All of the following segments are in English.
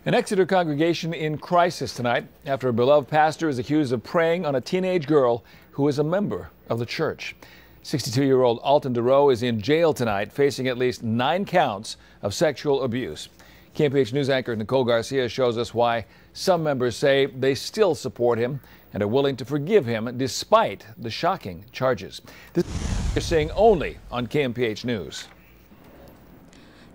An Exeter congregation in crisis tonight after a beloved pastor is accused of preying on a teenage girl who is a member of the church. 62-year-old Alton DeRoe is in jail tonight, facing at least 9 counts of sexual abuse. KMPH News anchor Nicole Garcia shows us why some members say they still support him and are willing to forgive him despite the shocking charges. This is seeing only on KMPH News.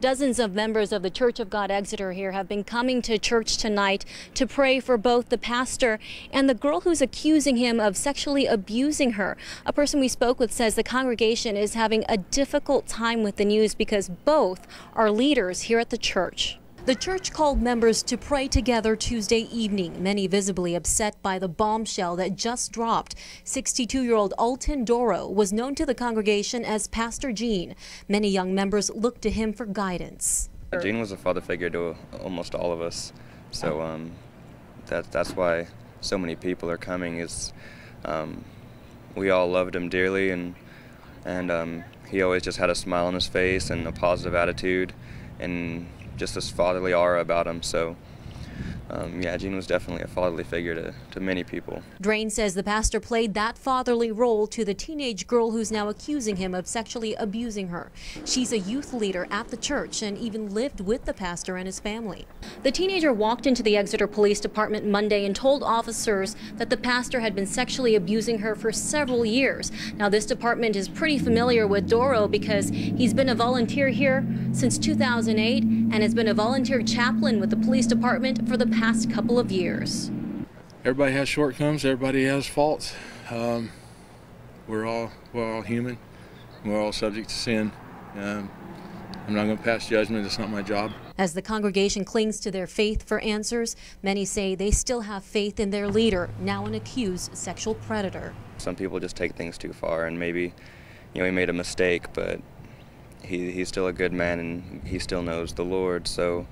Dozens of members of the Church of God Exeter here have been coming to church tonight to pray for both the pastor and the girl who's accusing him of sexually abusing her. A person we spoke with says the congregation is having a difficult time with the news because both are leaders here at the church. The church called members to pray together Tuesday evening, many visibly upset by the bombshell that just dropped. 62-year-old Alton DeRoe was known to the congregation as Pastor Gene. Many young members looked to him for guidance. Gene was a father figure to almost all of us, so that's why so many people are coming. We all loved him dearly, and he always just had a smile on his face and a positive attitude, and just this fatherly aura about him. So yeah, Gene was definitely a fatherly figure to many people. Drain says the pastor played that fatherly role to the teenage girl who's now accusing him of sexually abusing her. She's a youth leader at the church and even lived with the pastor and his family. The teenager walked into the Exeter Police Department Monday and told officers that the pastor had been sexually abusing her for several years. Now, this department is pretty familiar with DeRoe because he's been a volunteer here since 2008 and has been a volunteer chaplain with the police department for the past couple of years. Everybody has shortcomings, everybody has faults. We're all human. We're all subject to sin. I'm not going to pass judgment. It's not my job. As the congregation clings to their faith for answers, many say they still have faith in their leader, now an accused sexual predator. Some people just take things too far, and maybe, he made a mistake, but he's still a good man and he still knows the Lord, so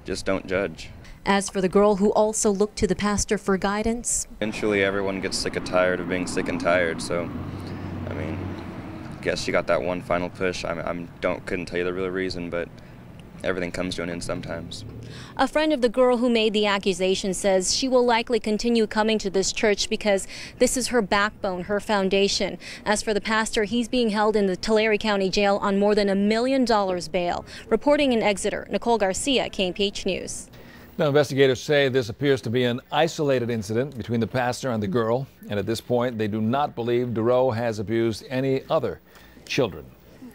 just don't judge. As for the girl who also looked to the pastor for guidance, eventually everyone gets sick and tired of being sick and tired, so I guess she got that one final push. Couldn't tell you the real reason, but everything comes to an end sometimes. A friend of the girl who made the accusation says she will likely continue coming to this church because this is her backbone, her foundation. As for the pastor, he's being held in the Tulare County Jail on more than $1 million bail. Reporting in Exeter, Nicole Garcia, KMPH News. Now, investigators say this appears to be an isolated incident between the pastor and the girl, and at this point, they do not believe DeRoe has abused any other children.